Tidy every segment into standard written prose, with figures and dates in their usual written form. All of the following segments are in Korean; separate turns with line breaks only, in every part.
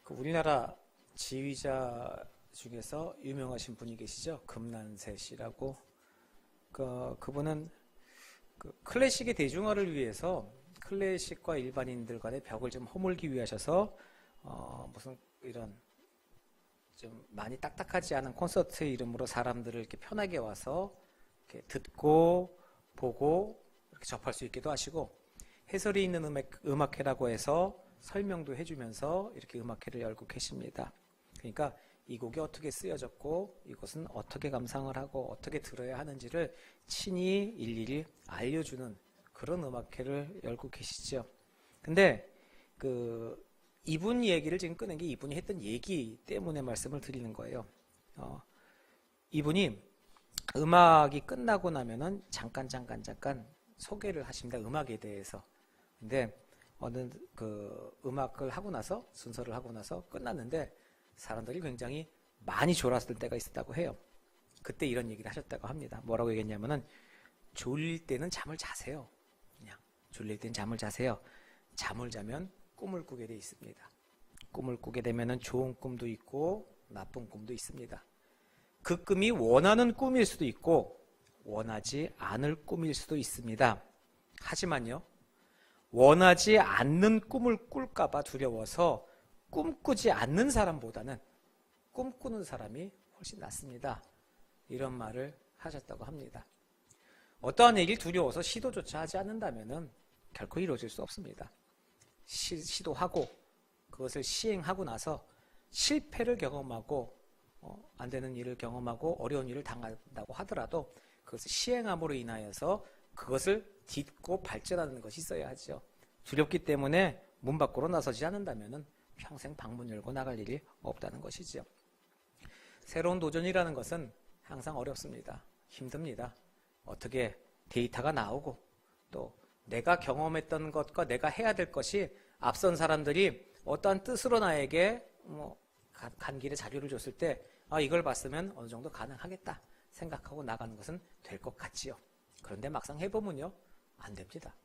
우리나라 지휘자 중에서 유명하신 분이 계시죠? 금난세 씨라고. 그분은 클래식의 대중화를 위해서 클래식과 일반인들 간의 벽을 좀 허물기 위하셔서 무슨 이런 좀 많이 딱딱하지 않은 콘서트의 이름으로 사람들을 이렇게 편하게 와서 이렇게 듣고 보고 이렇게 접할 수 있기도 하시고, 해설이 있는 음악회라고 해서 설명도 해주면서 이렇게 음악회를 열고 계십니다. 그러니까 이 곡이 어떻게 쓰여졌고 이것은 어떻게 감상을 하고 어떻게 들어야 하는지를 친히 일일이 알려주는 그런 음악회를 열고 계시죠. 근데 이분 얘기를 지금 꺼낸 게 이분이 했던 얘기 때문에 말씀을 드리는 거예요. 이분이 음악이 끝나고 나면은 잠깐 소개를 하십니다. 음악에 대해서. 근데 어느 음악을 하고 나서, 순서를 하고 나서 끝났는데 사람들이 굉장히 많이 졸았을 때가 있었다고 해요. 그때 이런 얘기를 하셨다고 합니다. 뭐라고 얘기했냐면은, 졸릴 때는 잠을 자세요. 그냥 졸릴 때는 잠을 자세요. 잠을 자면 꿈을 꾸게 돼 있습니다. 꿈을 꾸게 되면은 좋은 꿈도 있고 나쁜 꿈도 있습니다. 그 꿈이 원하는 꿈일 수도 있고 원하지 않을 꿈일 수도 있습니다. 하지만요, 원하지 않는 꿈을 꿀까봐 두려워서 꿈꾸지 않는 사람보다는 꿈꾸는 사람이 훨씬 낫습니다. 이런 말을 하셨다고 합니다. 어떠한 얘기를 두려워서 시도조차 하지 않는다면 결코 이루어질 수 없습니다. 시도하고 그것을 시행하고 나서 실패를 경험하고 안 되는 일을 경험하고 어려운 일을 당한다고 하더라도 그것을 시행함으로 인하여서 그것을 딛고 발전하는 것이 있어야 하죠. 두렵기 때문에 문 밖으로 나서지 않는다면 평생 방문 열고 나갈 일이 없다는 것이죠. 새로운 도전이라는 것은 항상 어렵습니다. 힘듭니다. 어떻게 데이터가 나오고 또 내가 경험했던 것과 내가 해야 될 것이 앞선 사람들이 어떠한 뜻으로 나에게 간 길에 자료를 줬을 때 이걸 봤으면 어느 정도 가능하겠다 생각하고 나가는 것은 될 것 같지요. 그런데 막상 해보면요, 안 됩니다.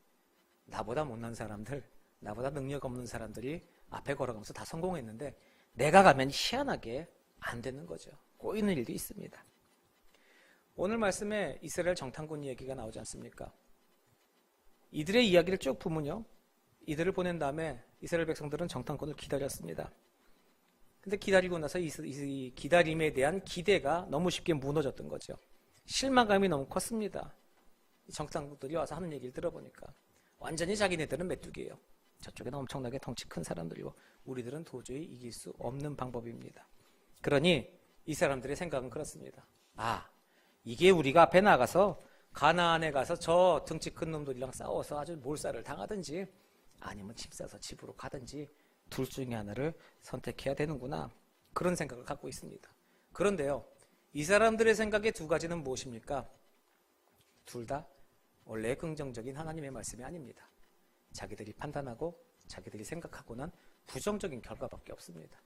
나보다 못난 사람들, 나보다 능력 없는 사람들이 앞에 걸어가면서 다 성공했는데 내가 가면 희한하게 안 되는 거죠. 꼬이는 일도 있습니다. 오늘 말씀에 이스라엘 정탐꾼 이야기가 나오지 않습니까? 이들의 이야기를 쭉 보면요, 이들을 보낸 다음에 이스라엘 백성들은 정탐꾼을 기다렸습니다. 근데 기다리고 나서 이 기다림에 대한 기대가 너무 쉽게 무너졌던 거죠. 실망감이 너무 컸습니다. 정탐꾼들이 와서 하는 얘기를 들어보니까 완전히 자기네들은 메뚜기예요. 저쪽에는 엄청나게 덩치 큰 사람들이고 우리들은 도저히 이길 수 없는 방법입니다. 그러니 이 사람들의 생각은 그렇습니다. 이게 우리가 앞에 나가서 가나안에 가서 저 덩치 큰 놈들이랑 싸워서 아주 몰살을 당하든지 아니면 집 사서 집으로 가든지 둘 중에 하나를 선택해야 되는구나, 그런 생각을 갖고 있습니다. 그런데요, 이 사람들의 생각의 두 가지는 무엇입니까? 둘 다 원래 긍정적인 하나님의 말씀이 아닙니다. 자기들이 판단하고 자기들이 생각하고는 부정적인 결과밖에 없습니다.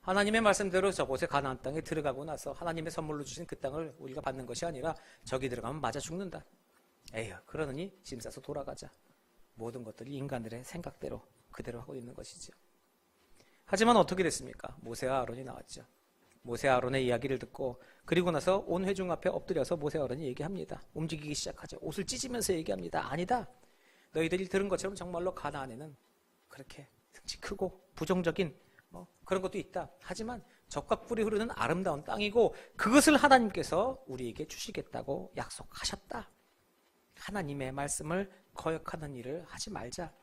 하나님의 말씀대로 저곳에 가나안 땅에 들어가고 나서 하나님의 선물로 주신 그 땅을 우리가 받는 것이 아니라 저기 들어가면 맞아 죽는다. 에휴, 그러느니 짐 싸서 돌아가자. 모든 것들이 인간들의 생각대로 그대로 하고 있는 것이죠. 하지만 어떻게 됐습니까? 모세와 아론이 나왔죠. 모세와 아론의 이야기를 듣고 그리고 나서 온 회중 앞에 엎드려서 모세와 아론이 얘기합니다. 움직이기 시작하죠. 옷을 찢으면서 얘기합니다. 아니다. 너희들이 들은 것처럼 정말로 가나안에는 그렇게 등치 크고 부정적인 그런 것도 있다. 하지만 적과 꿀이 흐르는 아름다운 땅이고 그것을 하나님께서 우리에게 주시겠다고 약속하셨다. 하나님의 말씀을 거역하는 일을 하지 말자.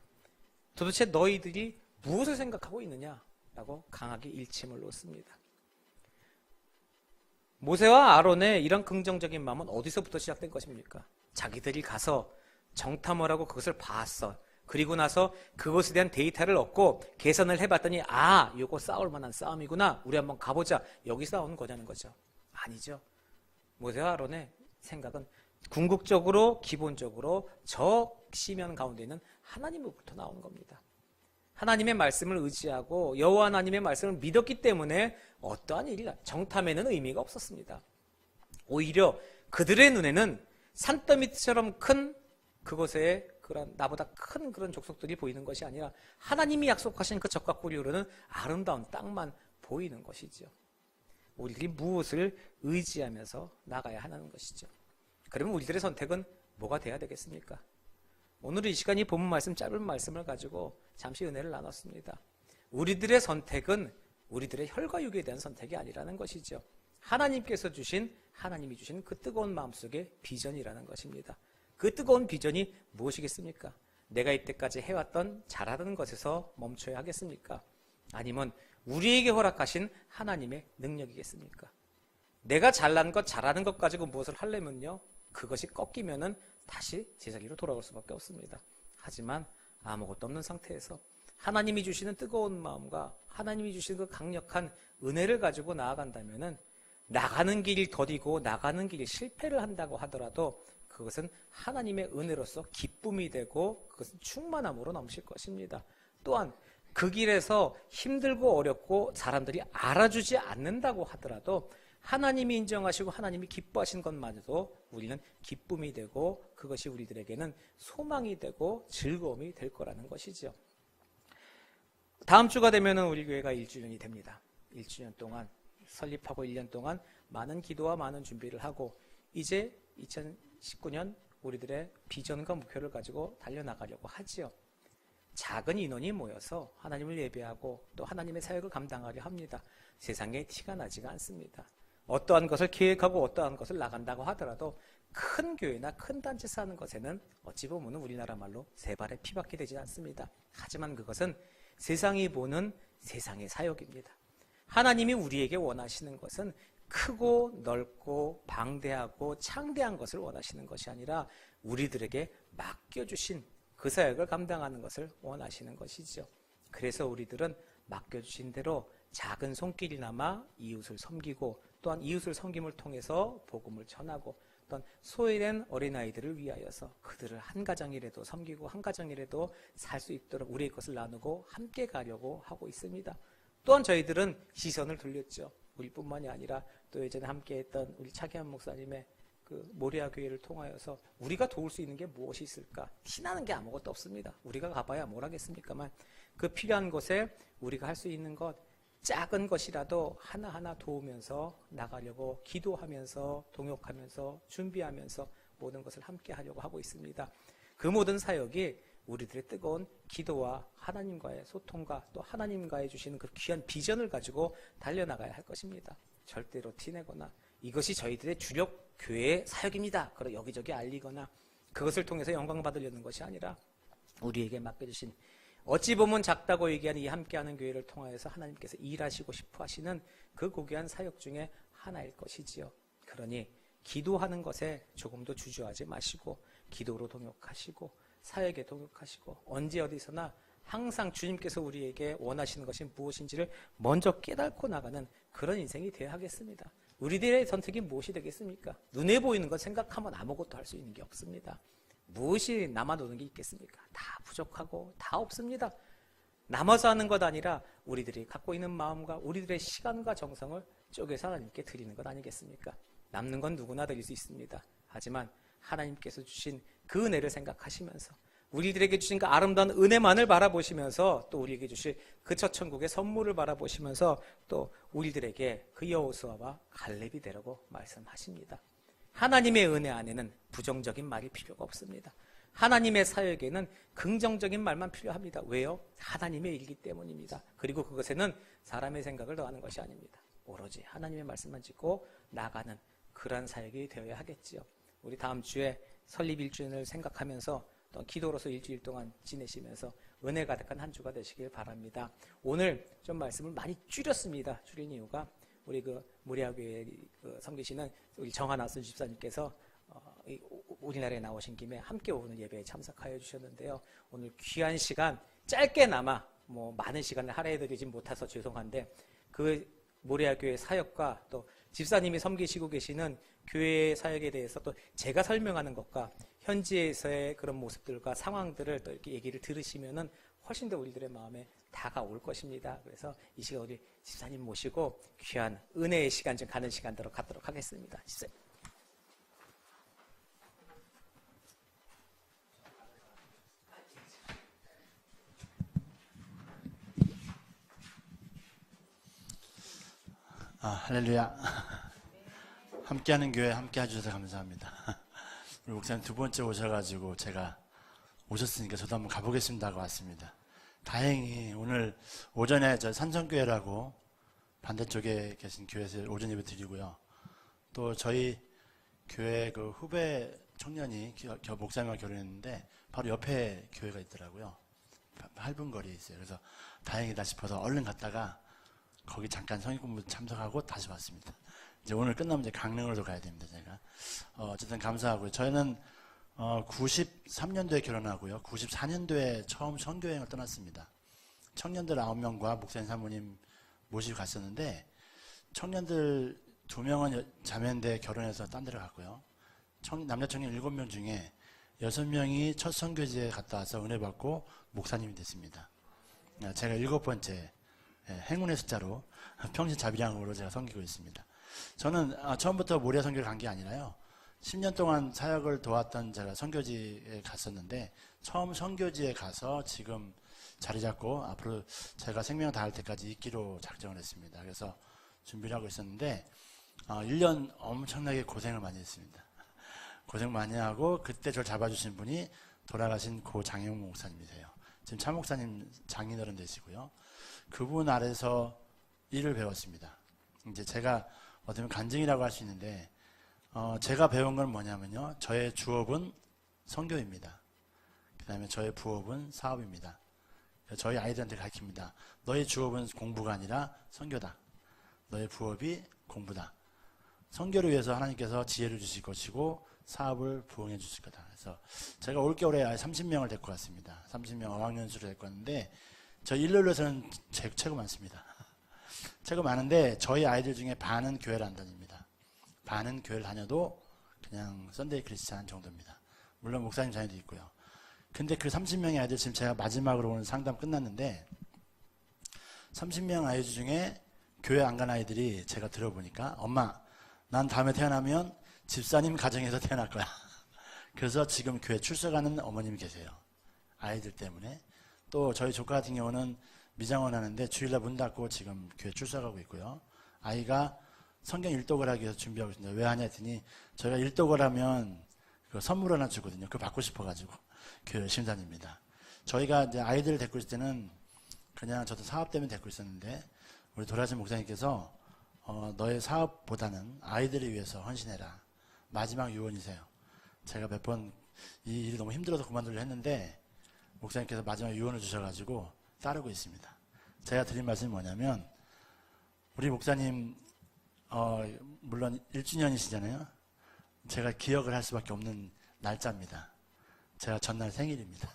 도대체 너희들이 무엇을 생각하고 있느냐라고 강하게 일침을 놓습니다. 모세와 아론의 이런 긍정적인 마음은 어디서부터 시작된 것입니까? 자기들이 가서 정탐을 하고 그것을 봤어. 그리고 나서 그것에 대한 데이터를 얻고 계산을 해봤더니 요거 싸울 만한 싸움이구나. 우리 한번 가보자. 여기 싸우는 거냐는 거죠. 아니죠. 모세와 아론의 생각은 궁극적으로 기본적으로 저 시면 가운데 있는 하나님으로부터 나오는 겁니다. 하나님의 말씀을 의지하고 여호와 하나님의 말씀을 믿었기 때문에 어떠한 일이나 정탐에는 의미가 없었습니다. 오히려 그들의 눈에는 산더미처럼 큰 그곳에 그런 나보다 큰 그런 족속들이 보이는 것이 아니라 하나님이 약속하신 그 적과 꿀이 흐르는 아름다운 땅만 보이는 것이죠. 우리들이 무엇을 의지하면서 나가야 하는 것이죠. 그러면 우리들의 선택은 뭐가 돼야 되겠습니까? 오늘 이 시간이 본문 말씀 짧은 말씀을 가지고 잠시 은혜를 나눴습니다. 우리들의 선택은 우리들의 혈과 육에 대한 선택이 아니라는 것이죠. 하나님이 주신 그 뜨거운 마음속의 비전이라는 것입니다. 그 뜨거운 비전이 무엇이겠습니까? 내가 이때까지 해왔던 잘하던 것에서 멈춰야 하겠습니까? 아니면 우리에게 허락하신 하나님의 능력이겠습니까? 내가 잘난 것, 잘하는 것 가지고 무엇을 하려면요, 그것이 꺾이면은 다시 제자리로 돌아올 수밖에 없습니다. 하지만 아무것도 없는 상태에서 하나님이 주시는 뜨거운 마음과 하나님이 주시는 그 강력한 은혜를 가지고 나아간다면은 나가는 길이 더디고 나가는 길이 실패를 한다고 하더라도 그것은 하나님의 은혜로서 기쁨이 되고 그것은 충만함으로 넘칠 것입니다. 또한 그 길에서 힘들고 어렵고 사람들이 알아주지 않는다고 하더라도 하나님이 인정하시고 하나님이 기뻐하신 것만으로도 우리는 기쁨이 되고 그것이 우리들에게는 소망이 되고 즐거움이 될 거라는 것이죠. 다음 주가 되면 우리 교회가 1주년이 됩니다. 1주년 동안 설립하고 1년 동안 많은 기도와 많은 준비를 하고 이제 2019년 우리들의 비전과 목표를 가지고 달려나가려고 하지요. 작은 인원이 모여서 하나님을 예배하고 또 하나님의 사역을 감당하려 합니다. 세상에 티가 나지가 않습니다. 어떠한 것을 계획하고 어떠한 것을 나간다고 하더라도 큰 교회나 큰 단체에서 하는 것에는 어찌 보면 우리나라 말로 세 발의 피밖에 되지 않습니다. 하지만 그것은 세상이 보는 세상의 사역입니다. 하나님이 우리에게 원하시는 것은 크고 넓고 방대하고 창대한 것을 원하시는 것이 아니라 우리들에게 맡겨주신 그 사역을 감당하는 것을 원하시는 것이죠. 그래서 우리들은 맡겨주신 대로 작은 손길이나마 이웃을 섬기고 또한 이웃을 섬김을 통해서 복음을 전하고 또한 소외된 어린아이들을 위하여서 그들을 한 가정이라도 섬기고 한 가정이라도 살 수 있도록 우리의 것을 나누고 함께 가려고 하고 있습니다. 또한 저희들은 시선을 돌렸죠. 우리뿐만이 아니라 또 예전에 함께했던 우리 차기한 목사님의 그 모리아 교회를 통하여서 우리가 도울 수 있는 게 무엇이 있을까? 티나는 게 아무것도 없습니다. 우리가 가봐야 뭘 하겠습니까만 그 필요한 곳에 우리가 할 수 있는 것 작은 것이라도 하나하나 도우면서 나가려고 기도하면서 동역하면서 준비하면서 모든 것을 함께 하려고 하고 있습니다. 그 모든 사역이 우리들의 뜨거운 기도와 하나님과의 소통과 또 하나님과의 주시는 그 귀한 비전을 가지고 달려나가야 할 것입니다. 절대로 티내거나 이것이 저희들의 주력 교회의 사역입니다. 그러 여기저기 알리거나 그것을 통해서 영광 받으려는 것이 아니라 우리에게 맡겨주신 어찌 보면 작다고 얘기하는 이 함께하는 교회를 통하여서 하나님께서 일하시고 싶어 하시는 그 고귀한 사역 중에 하나일 것이지요. 그러니 기도하는 것에 조금도 주저하지 마시고 기도로 동역하시고 사역에 동역하시고 언제 어디서나 항상 주님께서 우리에게 원하시는 것이 무엇인지를 먼저 깨닫고 나가는 그런 인생이 되어야 하겠습니다. 우리들의 선택이 무엇이 되겠습니까? 눈에 보이는 것 생각하면 아무것도 할 수 있는 게 없습니다. 무엇이 남아도는 게 있겠습니까? 다 부족하고 다 없습니다. 남아서 하는 것 아니라 우리들이 갖고 있는 마음과 우리들의 시간과 정성을 쪼개서 하나님께 드리는 것 아니겠습니까? 남는 건 누구나 드릴 수 있습니다. 하지만 하나님께서 주신 그 은혜를 생각하시면서 우리들에게 주신 그 아름다운 은혜만을 바라보시면서 또 우리에게 주실 그 첫 천국의 선물을 바라보시면서 또 우리들에게 그 여호수아와 갈렙이 되라고 말씀하십니다. 하나님의 은혜 안에는 부정적인 말이 필요가 없습니다. 하나님의 사역에는 긍정적인 말만 필요합니다. 왜요? 하나님의 일이기 때문입니다. 그리고 그것에는 사람의 생각을 더하는 것이 아닙니다. 오로지 하나님의 말씀만 짓고 나가는 그런 사역이 되어야 하겠지요. 우리 다음 주에 설립 1주년을 생각하면서 또 기도로서 일주일 동안 지내시면서 은혜 가득한 한 주가 되시길 바랍니다. 오늘 좀 말씀을 많이 줄였습니다. 줄인 이유가 우리 그 모리아교회 섬기시는 우리 정하나순 집사님께서 우리나라에 나오신 김에 함께 오늘 예배에 참석하여 주셨는데요. 오늘 귀한 시간 짧게나마 많은 시간을 할애해드리지 못해서 죄송한데 그 모리아교회 사역과 또 집사님이 섬기시고 계시는 교회 사역에 대해서 또 제가 설명하는 것과 현지에서의 그런 모습들과 상황들을 또 이렇게 얘기를 들으시면은 훨씬 더 우리들의 마음에 다가올 것입니다. 그래서 이 시간 우리 집사님 모시고 귀한 은혜의 시간 좀 가는 시간대로 갖도록 하겠습니다. 집사님.
할렐루야. 함께하는 교회 함께 해주셔서 감사합니다. 우리 목사님 두 번째 오셔가지고 제가 오셨으니까 저도 한번 가보겠습니다 하고 왔습니다. 다행히 오늘 오전에 저 산성교회라고 반대쪽에 계신 교회에서 오전 예배 드리고요. 또 저희 교회 그 후배 청년이 목사님과 결혼했는데 바로 옆에 교회가 있더라고요. 8분 거리에 있어요. 그래서 다행이다 싶어서 얼른 갔다가 거기 잠깐 성경 공부 참석하고 다시 왔습니다. 이제 오늘 끝나면 이제 강릉으로 가야 됩니다. 제가 어쨌든 감사하고요. 저희는 93년도에 결혼하고요. 94년도에 처음 선교여행을 떠났습니다. 청년들 9명과 목사님 사모님 모시고 갔었는데 청년들 2명은 자매인데 결혼해서 딴 데로 갔고요. 남자 청년 7명 중에 6명이 첫 선교지에 갔다 와서 은혜 받고 목사님이 됐습니다. 제가 7번째 행운의 숫자로 평신 자비량으로 제가 섬기고 있습니다. 저는 처음부터 모리아 선교를 간 게 아니라요. 10년 동안 사역을 도왔던 제가 선교지에 갔었는데 처음 선교지에 가서 지금 자리 잡고 앞으로 제가 생명 다할 때까지 있기로 작정을 했습니다. 그래서 준비를 하고 있었는데 1년 엄청나게 고생을 많이 했습니다. 고생 많이 하고 그때 저를 잡아주신 분이 돌아가신 고 장영훈 목사님이세요. 지금 차 목사님 장인어른 되시고요. 그분 아래서 일을 배웠습니다. 이제 제가 어떻게 보면 간증이라고 할 수 있는데 제가 배운 건 뭐냐면요. 저의 주업은 선교입니다. 그 다음에 저의 부업은 사업입니다. 저희 아이들한테 가르칩니다. 너의 주업은 공부가 아니라 선교다. 너의 부업이 공부다. 선교를 위해서 하나님께서 지혜를 주실 것이고 사업을 부응해 주실 거다. 그래서 제가 올겨울에 30명을 데리고 왔습니다. 30명 어학연수를 데리고 왔는데 저희 일요일에서는 최고 많습니다. 최고 많은데 저희 아이들 중에 반은 교회를 안 다닙니다. 반은 교회를 다녀도 그냥 썬데이 크리스찬 정도입니다. 물론 목사님 자녀도 있고요. 근데 그 30명의 아이들 지금 제가 마지막으로 오늘 상담 끝났는데 30명 아이들 중에 교회 안 간 아이들이 제가 들어보니까 엄마 난 다음에 태어나면 집사님 가정에서 태어날 거야. 그래서 지금 교회 출석하는 어머님이 계세요. 아이들 때문에. 또 저희 조카 같은 경우는 미장원 하는데 주일날 문 닫고 지금 교회 출석하고 있고요. 아이가 성경 일독을 하기 위해서 준비하고 있습니다. 왜 하냐 했더니 저희가 일독을 하면 그 선물 하나 주거든요. 그거 받고 싶어가지고 교회 열심히 다닙니다. 저희가 이제 아이들을 데리고 있을 때는 그냥 저도 사업 때문에 데리고 있었는데 우리 돌아가신 목사님께서 너의 사업보다는 아이들을 위해서 헌신해라. 마지막 유언이세요. 제가 몇 번 이 일이 너무 힘들어서 그만두려 했는데 목사님께서 마지막 유언을 주셔가지고 따르고 있습니다. 제가 드린 말씀이 뭐냐면 우리 목사님 물론 1주년이시잖아요. 제가 기억을 할 수밖에 없는 날짜입니다. 제가 전날 생일입니다.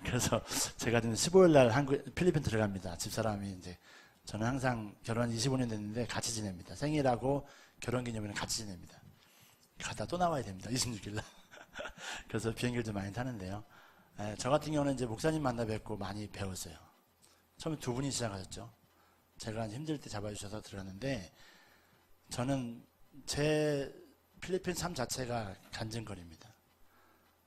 그래서 제가 지금 15일 날 필리핀 들어갑니다. 집사람이 이제 저는 항상 결혼 25년 됐는데 같이 지냅니다. 생일하고 결혼기념일은 같이 지냅니다. 갔다 또 나와야 됩니다. 26일 날. 그래서 비행기를 좀 많이 타는데요. 저 같은 경우는 이제 목사님 만나 뵙고 많이 배웠어요. 처음에 두 분이 시작하셨죠. 제가 힘들 때 잡아주셔서 들었는데 저는 제 필리핀 삶 자체가 간증거리입니다.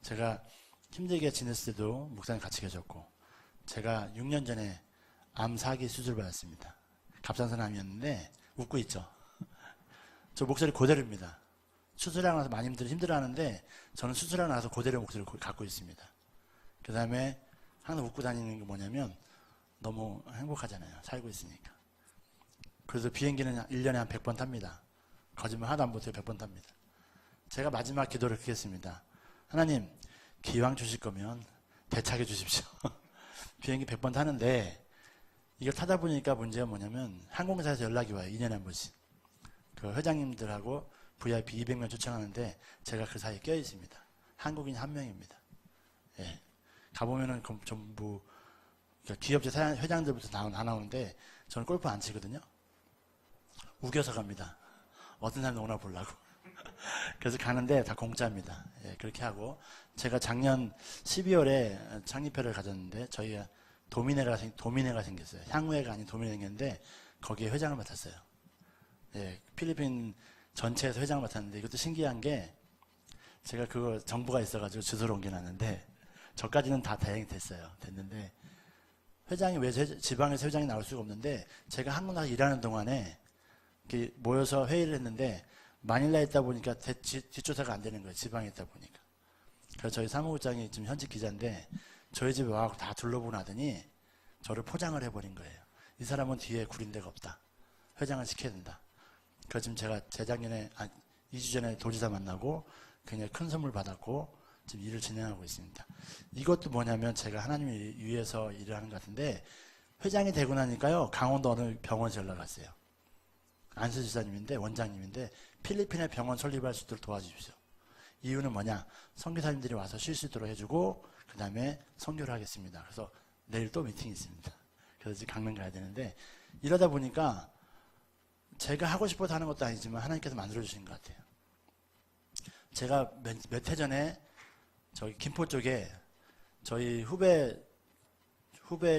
제가 힘들게 지냈을 때도 목사님 같이 계셨고 제가 6년 전에 암 4기 수술 받았습니다. 갑상선암이었는데 웃고 있죠. 저 목소리 그대로입니다. 수술하고 나서 많이들 힘들어하는데 저는 수술하고 나서 그대로 목소리를 갖고 있습니다. 그 다음에 항상 웃고 다니는 게 뭐냐면 너무 행복하잖아요. 살고 있으니까. 그래서 비행기는 1년에 한 100번 탑니다. 거짓말 하나도 안 못해요. 100번 탑니다. 제가 마지막 기도를 그렇게 했습니다. 하나님 기왕 주실 거면 대차게 주십시오. 비행기 100번 타는데 이걸 타다 보니까 문제가 뭐냐면 항공사에서 연락이 와요. 2년에 한 번씩. 그 회장님들하고 VIP 200명 초청하는데 제가 그 사이에 껴 있습니다. 한국인 한 명입니다. 예. 가보면은 전부 그러니까 기업체 회장들부터 다 나오는데 저는 골프 안 치거든요. 우겨서 갑니다. 어떤 사람이 오나 보려고. 그래서 가는데 다 공짜입니다. 예, 그렇게 하고 제가 작년 12월에 창립회를 가졌는데 저희가 도미네가 생겼어요. 향후회가 아닌 도미네가 생겼는데 거기에 회장을 맡았어요. 예, 필리핀 전체에서 회장을 맡았는데 이것도 신기한 게 제가 그거 정보가 있어가지고 주소를 옮겨놨는데 저까지는 다 다행히 됐는데 회장이 왜 지방에서 회장이 나올 수가 없는데 제가 한국 나가서 일하는 동안에 이렇게 모여서 회의를 했는데 마닐라에 있다 보니까 뒷조사가 안 되는 거예요. 지방에 있다 보니까. 그래서 저희 사무국장이 지금 현직 기자인데 저희 집에 와서 다 둘러보고 나더니 저를 포장을 해버린 거예요. 이 사람은 뒤에 구린 데가 없다. 회장을 시켜야 된다. 그래서 지금 제가 재작년에 2주 전에 도지사 만나고 굉장히 큰 선물 받았고 지금 일을 진행하고 있습니다. 이것도 뭐냐면 제가 하나님을 위해서 일을 하는 것 같은데 회장이 되고 나니까요. 강원도 어느 병원에서 연락 왔어요. 안수지사님인데 원장님인데 필리핀에 병원 설립할 수 있도록 도와주십시오. 이유는 뭐냐? 선교사님들이 와서 쉴 수 있도록 해주고 그 다음에 선교를 하겠습니다. 그래서 내일 또 미팅이 있습니다. 그래서 지금 강릉 가야 되는데 이러다 보니까 제가 하고 싶어서 하는 것도 아니지만 하나님께서 만들어주신 것 같아요. 제가 몇 해 전에 저기 김포 쪽에 저희 후배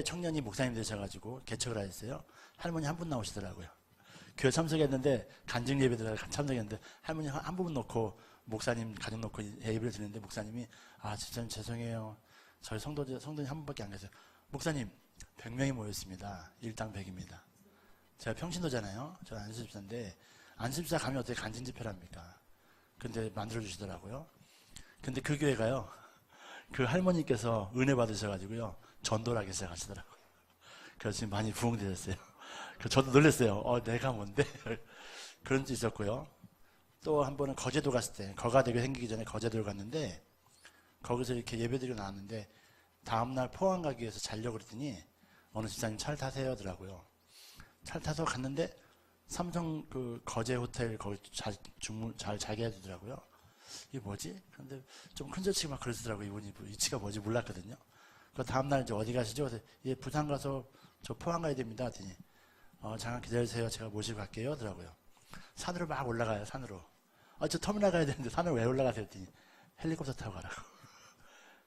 청년이 목사님 되셔가지고 개척을 하셨어요. 할머니 한 분 나오시더라고요. 교회 참석했는데 간증 예배 들어가 참석했는데 할머니 한 부분 놓고 목사님 가족 놓고 예배를 드리는데 목사님이 집사님 죄송해요. 저희 성도님 한 분밖에 안 계세요. 목사님 100명이 모였습니다. 일당 100입니다. 제가 평신도잖아요. 저는 안수집사인데 안수집사 가면 어떻게 간증 집회를 합니까? 근데 만들어주시더라고요. 근데 그 교회가요. 그 할머니께서 은혜 받으셔가지고요. 전도를 하기 시작하시더라고요. 그래서 지금 많이 부흥되셨어요. 저도 놀랐어요. 내가 뭔데? 그런 지 있었고요. 또 한 번은 거제도 갔을 때 거가대교 생기기 전에 거제도를 갔는데 거기서 이렇게 예배드리고 나왔는데 다음날 포항 가기 위해서 자려고 그랬더니 어느 집사님 차를 타세요 하더라고요. 차를 타서 갔는데 삼성 그 거제 호텔 거기 잘 자게 해주더라고요. 이게 뭐지? 그런데 좀 큰절치고 막 그러시더라고요. 이분이 위치가 뭐지 몰랐거든요. 그 다음날 이제 어디 가시죠? 그래서 예, 부산 가서 저 포항 가야 됩니다. 하더니 잠깐 기다리세요. 제가 모시고 갈게요. 하더라고요. 산으로 막 올라가요. 산으로. 저 터미널 가야 되는데 산을 왜 올라가세요? 했더니 헬리콥터 타고 가라고.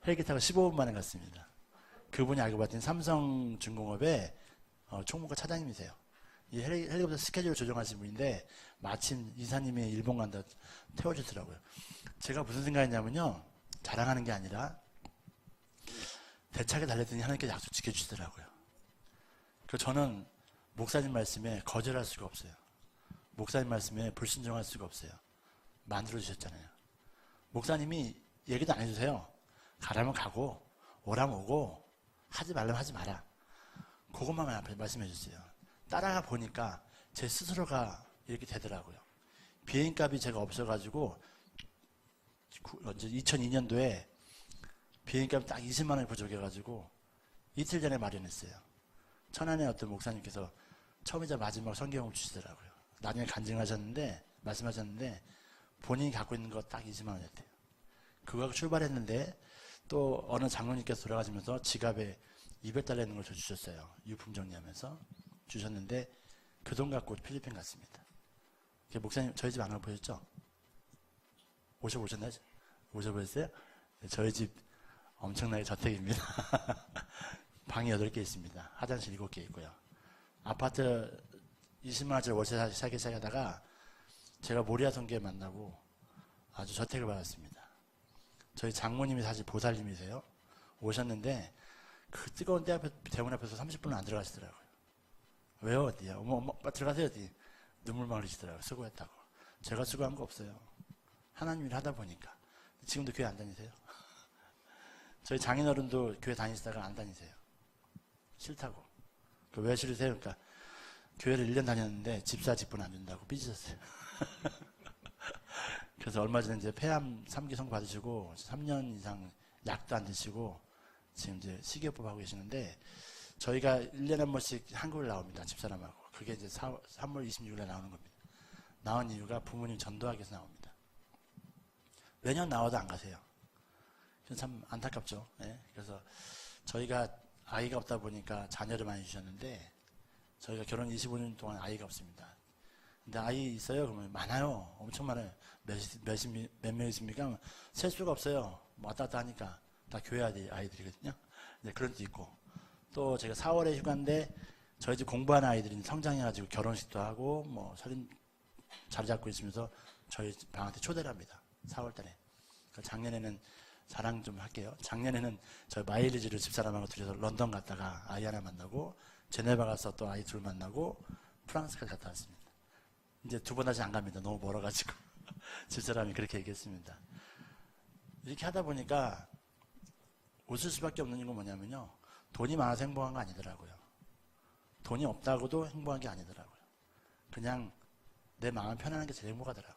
헬기 타고 15분 만에 갔습니다. 그분이 알고 봤더니 삼성중공업의 총무과 차장님이세요. 이 헬리콥터 스케줄 조정하신 분인데 마침 이사님이 일본 간다 태워주더라고요. 제가 무슨 생각했냐면요. 자랑하는 게 아니라 대차게 달렸더니 하나님께 약속 지켜주시더라고요. 그래서 저는 목사님 말씀에 거절할 수가 없어요. 목사님 말씀에 불순종할 수가 없어요. 만들어주셨잖아요. 목사님이 얘기도 안 해주세요. 가라면 가고 오라면 오고 하지 말라면 하지 마라. 그것만 앞에 말씀해 주세요. 따라가 보니까 제 스스로가 이렇게 되더라고요. 비행값이 제가 없어가지고 2002년도에 비행값 딱 20만 원이 부족해가지고 이틀 전에 마련했어요. 천안에 어떤 목사님께서 처음이자 마지막 성경을 주시더라고요. 나중에 간증하셨는데 말씀하셨는데 본인이 갖고 있는 거 딱 20만 원이었대요. 그거 출발했는데 또 어느 장로님께서 돌아가시면서 지갑에 200달러 있는 걸 저 주셨어요. 유품 정리하면서 주셨는데 그 돈 갖고 필리핀 갔습니다. 목사님 저희 집 안 와보셨죠? 오셔보셨나요? 오셔보셨어요? 네, 저희 집 엄청나게 저택입니다. 방이 8개 있습니다. 화장실 7개 있고요. 아파트 20만 원짜리 월세 사기 시작하다가 제가 모리아 성교회 만나고 아주 저택을 받았습니다. 저희 장모님이 사실 보살님이세요. 오셨는데 그 뜨거운 대문 앞에서 30분을 안 들어가시더라고요. 왜요? 어디야? 엄마 들어가세요. 어디? 눈물만 흘리시더라고요. 수고했다고. 제가 수고한 거 없어요. 하나님 일 하다 보니까. 지금도 교회 안 다니세요? 저희 장인어른도 교회 다니시다가 안 다니세요. 싫다고. 왜 싫으세요? 그러니까 교회를 1년 다녔는데 집사 직분 안 준다고 삐지셨어요. 그래서 얼마 전에 이제 폐암 3기 선고 받으시고 3년 이상 약도 안 드시고 지금 이제 식이요법 하고 계시는데 저희가 1년에 한 번씩 한국을 나옵니다. 집사람하고. 그게 이제 3월 26일에 나오는 겁니다. 나온 이유가 부모님 전도하기 위해서 나옵니다. 매년 나와도 안 가세요. 참 안타깝죠. 네? 그래서 저희가 아이가 없다 보니까 자녀를 많이 주셨는데 저희가 결혼 25년 동안 아이가 없습니다. 근데 아이 있어요? 그러면 많아요. 엄청 많아요. 몇 명 있습니까? 셀 수가 없어요. 왔다 갔다 하니까 다 교회 아이들이거든요. 네, 그런 것도 있고 또 제가 4월에 휴가인데 저희 집 공부하는 아이들이 성장해가지고 결혼식도 하고 뭐 살림 자리 잡고 있으면서 저희 방한테 초대를 합니다. 4월 달에. 그러니까 작년에는 자랑 좀 할게요. 작년에는 저희 마일리지를 집사람하고 둘이서 런던 갔다가 아이 하나 만나고 제네바 가서 또 아이 둘 만나고 프랑스까지 갔다 왔습니다. 이제 두 번 다시 안 갑니다. 너무 멀어가지고. 집사람이 그렇게 얘기했습니다. 이렇게 하다 보니까 웃을 수밖에 없는 이유가 뭐냐면요. 돈이 많아서 행복한 거 아니더라고요. 돈이 없다고도 행복한 게 아니더라고요. 그냥 내 마음 편안한 게 제일 행복하더라고요.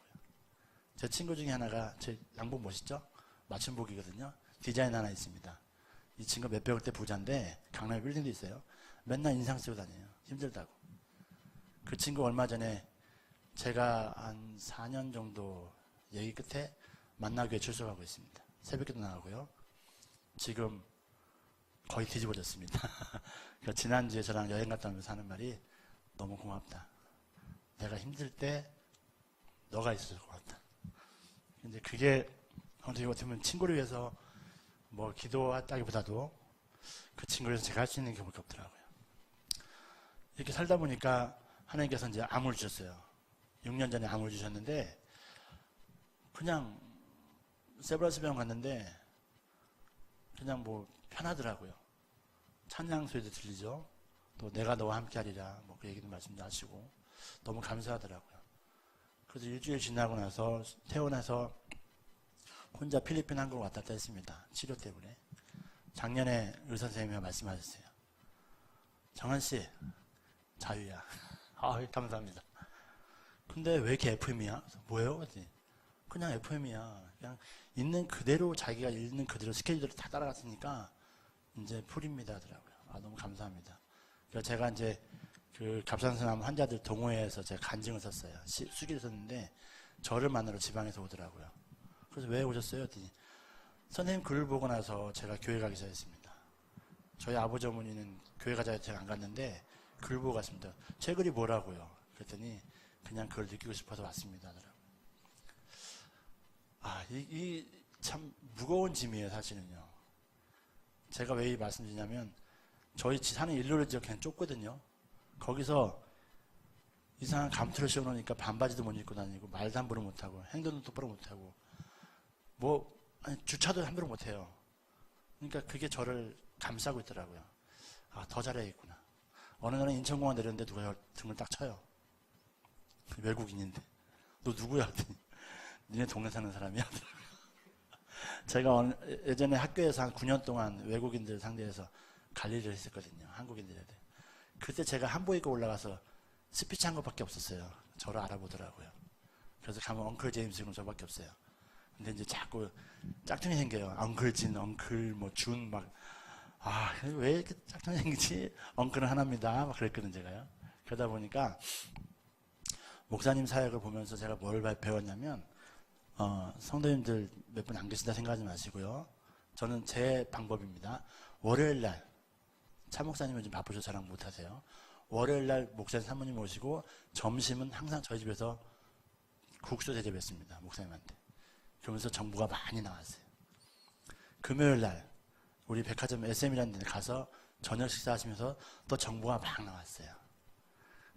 제 친구 중에 하나가, 제 양복 멋있죠? 맞춤복이거든요. 디자인 하나 있습니다. 이 친구 몇백억대 부자인데 강남에 빌딩도 있어요. 맨날 인상 쓰고 다녀요. 힘들다고. 그 친구 얼마 전에 제가 한 4년 정도 얘기 끝에 만나교회 출석하고 있습니다. 새벽에도 나가고요. 지금 거의 뒤집어졌습니다. 그러니까 지난주에 저랑 여행 갔다 오면서 하는 말이 너무 고맙다. 내가 힘들 때 너가 있어서 고맙다. 근데 그게 어떻게 보면 친구를 위해서 뭐 기도했다기보다도 그 친구를 위해서 제가 할 수 있는 게 밖에 없더라고요. 이렇게 살다 보니까 하나님께서 이제 암을 주셨어요. 6년 전에 암을 주셨는데 그냥 세브란스 병원 갔는데 그냥 뭐 편하더라고요. 찬양 소리도 들리죠. 또 내가 너와 함께 하리라 뭐 그 얘기도 말씀도 하시고 너무 감사하더라고요. 그래서 일주일 지나고 나서 퇴원해서 혼자 필리핀 한국 왔다 갔다 했습니다. 치료 때문에. 작년에 의사 선생님이 말씀하셨어요. 정한씨 자유야. 아, 감사합니다. 근데 왜 이렇게 FM이야? 뭐예요? 그냥 FM이야. 그냥 있는 그대로 자기가 있는 그대로 스케줄을 다 따라갔으니까 이제 풀입니다 하더라고요. 아, 너무 감사합니다. 그래서 제가 이제 그 갑상선암 환자들 동호회에서 제가 간증을 썼어요. 수기를 썼는데 저를 만나러 지방에서 오더라고요. 그래서 왜 오셨어요? 했더니 선생님 글을 보고 나서 제가 교회 가기 시작했습니다. 저희 아버지 어머니는 교회 가자 해서 제가 안 갔는데 글 보고 갔습니다. 제 글이 뭐라고요? 그랬더니 그냥 그걸 느끼고 싶어서 왔습니다 하더라고요. 아, 이 참 무거운 짐이에요 사실은요. 제가 왜 이 말씀드리냐면 저희 사는 일로를 지역 그냥 좁거든요. 거기서 이상한 감투를 씌워놓으니까 반바지도 못 입고 다니고 말도 함부로 못하고 행동도 똑바로 못하고 뭐 아니, 주차도 함부로 못해요. 그러니까 그게 저를 감싸고 있더라고요. 아, 더 잘해야겠구나. 어느 날은 인천공항 내렸는데 누가 등을 딱 쳐요. 외국인인데 너 누구야? 하더니 니네 동네 사는 사람이야. 제가 예전에 학교에서 한 9년 동안 외국인들 상대해서 관리를 했었거든요. 한국인들한테. 그때 제가 한복 입고 올라가서 스피치 한 것밖에 없었어요. 저를 알아보더라고요. 그래서 가면 엉클 제임스 이런 저밖에 없어요. 근데 이제 자꾸 짝퉁이 생겨요. 엉클 진, 엉클 뭐 준 막 아, 왜 이렇게 짝퉁이 생기지? 엉클은 하나입니다. 막 그랬거든요, 제가요. 그러다 보니까 목사님 사역을 보면서 제가 뭘 배웠냐면 성도님들 몇 분 안 계신다 생각하지 마시고요. 저는 제 방법입니다. 월요일 날 차목사님은 좀 바쁘셔서 자랑 못하세요. 월요일 날 목사님 사모님 오시고 점심은 항상 저희 집에서 국수 대접했습니다. 목사님한테. 그러면서 정보가 많이 나왔어요. 금요일 날 우리 백화점 SM이라는 데 가서 저녁 식사하시면서 또 정보가 막 나왔어요.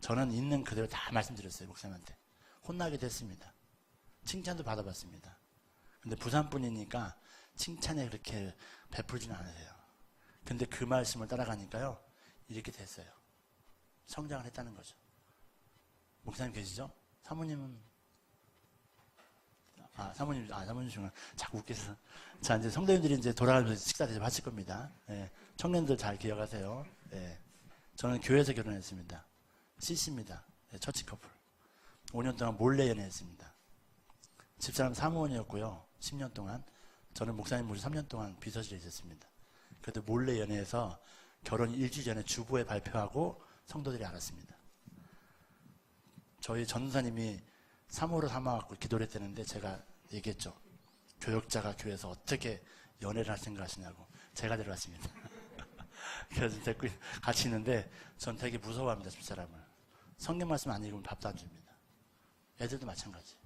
저는 있는 그대로 다 말씀드렸어요. 목사님한테. 혼나기도 했습니다. 칭찬도 받아봤습니다. 근데 부산 분이니까 칭찬에 그렇게 베풀지는 않으세요. 근데 그 말씀을 따라가니까요. 이렇게 됐어요. 성장을 했다는 거죠. 목사님 계시죠? 사모님은 사모님 중에 자꾸 웃겨서. 자, 이제 성도님들이 이제 돌아가면서 식사 대접하실 겁니다. 예, 청년들 잘 기억하세요. 예, 저는 교회에서 결혼했습니다. CC입니다. 예, 처치 커플. 5년 동안 몰래 연애했습니다. 집사람 사무원이었고요. 10년 동안. 저는 목사님 모시 3년 동안 비서실에 있었습니다. 그래도 몰래 연애해서 결혼 일주일 전에 주부에 발표하고 성도들이 알았습니다. 저희 전도사님이 사모를 삼아갖고 기도를 했다는데 제가 얘기했죠. 교역자가 교회에서 어떻게 연애를 할 생각하시냐고. 제가 데려갔습니다. 그래서 데리고 같이 있는데 전 되게 무서워합니다. 집사람을. 성경 말씀 안 읽으면 밥도 안 줍니다. 애들도 마찬가지.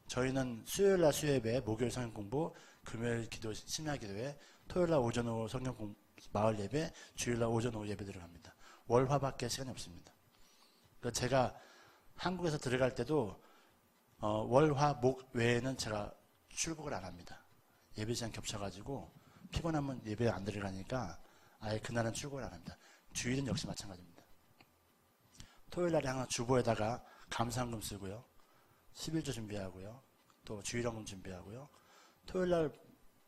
저희는 수요일날 수요예배, 목요일 성경 공부, 금요일 기도 심야 기도회, 토요일날 오전 오후 성경 공부, 마을 예배, 주일날 오전 오후 예배 들어갑니다. 월화밖에 시간이 없습니다. 그러니까 제가 한국에서 들어갈 때도 월, 화, 목 외에는 제가 출국을 안 합니다. 예배 시간 겹쳐가지고 피곤하면 예배 안 들어가니까 아예 그날은 출국을 안 합니다. 주일은 역시 마찬가지입니다. 토요일 날에 항상 주보에다가 감사한금 쓰고요. 11조 준비하고요. 또 주일원금 준비하고요. 토요일날